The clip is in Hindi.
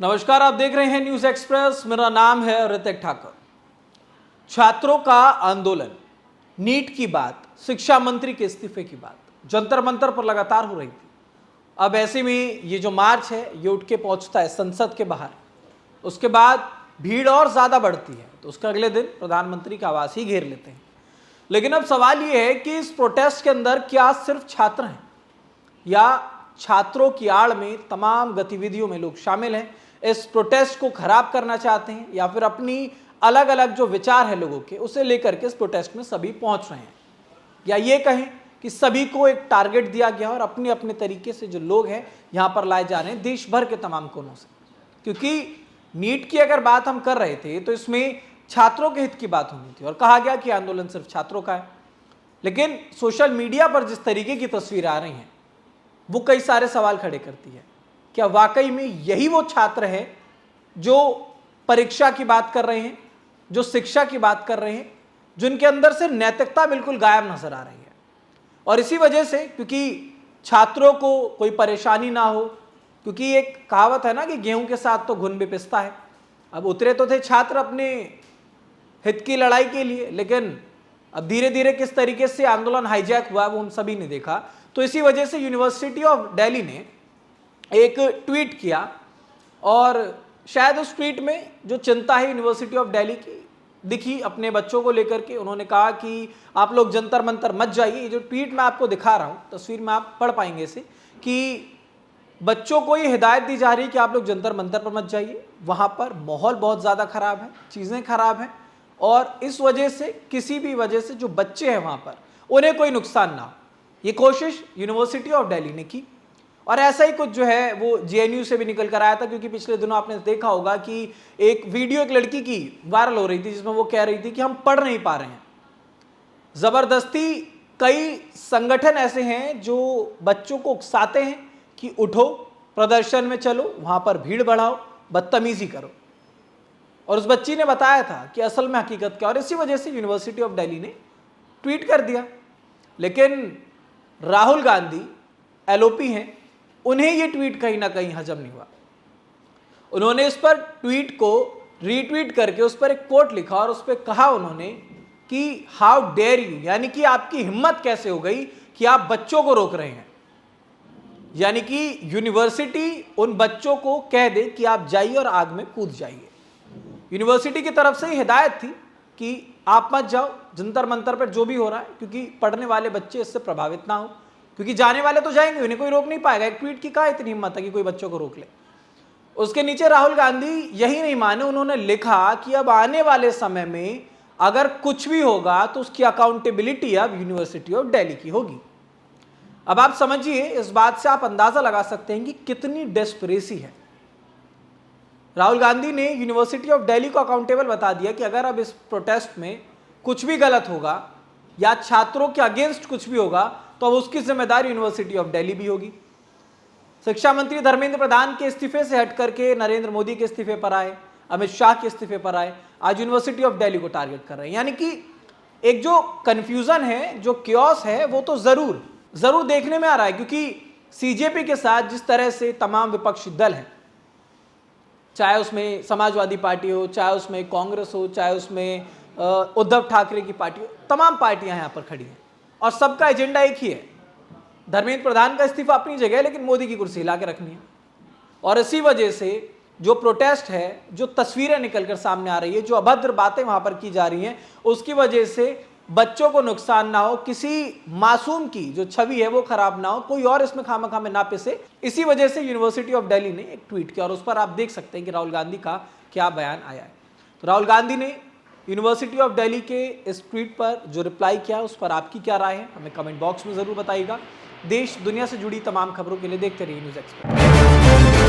नमस्कार, आप देख रहे हैं न्यूज एक्सप्रेस। मेरा नाम है ऋतिक ठाकुर। छात्रों का आंदोलन, नीट की बात, शिक्षा मंत्री के इस्तीफे की बात जंतर मंतर पर लगातार हो रही थी। अब ऐसे में ये जो मार्च है ये उठ के पहुंचता है संसद के बाहर। उसके बाद भीड़ और ज्यादा बढ़ती है तो उसके अगले दिन प्रधानमंत्री का आवास ही घेर लेते हैं। लेकिन अब सवाल ये है कि इस प्रोटेस्ट के अंदर क्या सिर्फ छात्र हैं या छात्रों की आड़ में तमाम गतिविधियों में लोग शामिल हैं, इस प्रोटेस्ट को खराब करना चाहते हैं, या फिर अपनी अलग अलग जो विचार है लोगों के उसे लेकर के इस प्रोटेस्ट में सभी पहुंच रहे हैं, या ये कहें कि सभी को एक टारगेट दिया गया और अपने अपने तरीके से जो लोग हैं यहां पर लाए जा रहे हैं देश भर के तमाम कोनों से। क्योंकि नीट की अगर बात हम कर रहे थे तो इसमें छात्रों के हित की बात होनी थी और कहा गया कि आंदोलन सिर्फ छात्रों का है। लेकिन सोशल मीडिया पर जिस तरीके की तस्वीर आ रही हैं वो कई सारे सवाल खड़े करती है। क्या वाकई में यही वो छात्र हैं जो परीक्षा की बात कर रहे हैं, जो शिक्षा की बात कर रहे हैं, जिनके अंदर से नैतिकता बिल्कुल गायब नजर आ रही है? और इसी वजह से, क्योंकि छात्रों को कोई परेशानी ना हो, क्योंकि एक कहावत है ना कि गेहूं के साथ तो घुन भी पिसता है। अब उतरे तो थे छात्र अपने हित की लड़ाई के लिए, लेकिन अब धीरे धीरे किस तरीके से आंदोलन हाईजैक हुआ वो हम सभी ने देखा। तो इसी वजह से यूनिवर्सिटी ऑफ दिल्ली ने एक ट्वीट किया और शायद उस ट्वीट में जो चिंता है यूनिवर्सिटी ऑफ दिल्ली की दिखी अपने बच्चों को लेकर के। उन्होंने कहा कि आप लोग जंतर मंतर मत जाइए। ये जो ट्वीट मैं आपको दिखा रहा हूँ तस्वीर में आप पढ़ पाएंगे इसे, कि बच्चों को ये हिदायत दी जा रही है कि आप लोग जंतर मंतर पर मत जाइए, वहाँ पर माहौल बहुत ज़्यादा खराब है, चीज़ें खराब हैं और इस वजह से किसी भी वजह से जो बच्चे हैं वहाँ पर उन्हें कोई नुकसान ना हो। ये कोशिश यूनिवर्सिटी ऑफ दिल्ली ने की और ऐसा ही कुछ जो है वो जेएनयू से भी निकल कर आया था। क्योंकि पिछले दिनों आपने देखा होगा कि एक वीडियो एक लड़की की वायरल हो रही थी जिसमें वो कह रही थी कि हम पढ़ नहीं पा रहे हैं। जबरदस्ती कई संगठन ऐसे हैं जो बच्चों को उकसाते हैं कि उठो, प्रदर्शन में चलो, वहां पर भीड़ बढ़ाओ, बदतमीजी करो। और उस बच्ची ने बताया था कि असल में हकीकत क्या, और इसी वजह से यूनिवर्सिटी ऑफ दिल्ली ने ट्वीट कर दिया। लेकिन राहुल गांधी एलओपी हैं, उन्हें ये ट्वीट कहीं ना कहीं हजम नहीं हुआ। उन्होंने इस पर ट्वीट को रीट्वीट करके उस पर एक कोट लिखा और उस पर कहा उन्होंने कि हाउ डेयर यू, यानी कि आपकी हिम्मत कैसे हो गई कि आप बच्चों को रोक रहे हैं। यानी कि यूनिवर्सिटी उन बच्चों को कह दे कि आप जाइए और आग में कूद जाइए। यूनिवर्सिटी की तरफ से हिदायत थी कि आप मत जाओ जंतर मंतर पर जो भी हो रहा है, क्योंकि पढ़ने वाले बच्चे इससे प्रभावित ना हो, क्योंकि जाने वाले तो जाएंगे, उन्हें कोई रोक नहीं पाएगा। एक ट्वीट की कहा इतनी हिम्मत है कि कोई बच्चों को रोक ले। उसके नीचे राहुल गांधी यही नहीं माने, उन्होंने लिखा कि अब आने वाले समय में अगर कुछ भी होगा तो उसकी अकाउंटेबिलिटी अब यूनिवर्सिटी ऑफ दिल्ली की होगी। अब आप समझिए, इस बात से आप अंदाजा लगा सकते हैं कि कितनी डेस्परेसी है। राहुल गांधी ने यूनिवर्सिटी ऑफ दिल्ली को अकाउंटेबल बता दिया कि अगर अब इस प्रोटेस्ट में कुछ भी गलत होगा या छात्रों के अगेंस्ट कुछ भी होगा तो अब उसकी जिम्मेदारी यूनिवर्सिटी ऑफ दिल्ली भी होगी। शिक्षा मंत्री धर्मेंद्र प्रधान के इस्तीफे से हट करके नरेंद्र मोदी के इस्तीफे पर आए, अमित शाह के इस्तीफे पर आए, आज यूनिवर्सिटी ऑफ दिल्ली को टारगेट कर रहे हैं। यानी कि एक जो कंफ्यूजन है, जो क्योस है, वो तो जरूर देखने में आ रहा है। क्योंकि सीजेपी के साथ जिस तरह से तमाम विपक्षी दल हैं, चाहे उसमें समाजवादी पार्टी हो, चाहे उसमें कांग्रेस हो, चाहे उसमें उद्धव ठाकरे की पार्टी हो, तमाम पार्टियां यहाँ पर खड़ी हैं और सबका एजेंडा एक ही है। धर्मेंद्र प्रधान का इस्तीफा अपनी जगह है, लेकिन मोदी की कुर्सी हिला के रखनी है। और इसी वजह से जो प्रोटेस्ट है, जो तस्वीरें निकलकर सामने आ रही है, जो अभद्र बातें वहां पर की जा रही हैं, उसकी वजह से बच्चों को नुकसान ना हो, किसी मासूम की जो छवि है वो खराब ना हो, कोई और इसमें खामखा में ना पिसे। इसी वजह से यूनिवर्सिटी ऑफ दिल्ली ने एक ट्वीट किया और उस पर आप देख सकते हैं कि राहुल गांधी का क्या बयान आया है। तो राहुल गांधी ने यूनिवर्सिटी ऑफ दिल्ली के इस ट्वीट पर जो रिप्लाई किया उस पर आपकी क्या राय है, हमें कमेंट बॉक्स में जरूर बताइएगा। देश दुनिया से जुड़ी तमाम खबरों के लिए देखते रहिए न्यूज एक्सप्रेस।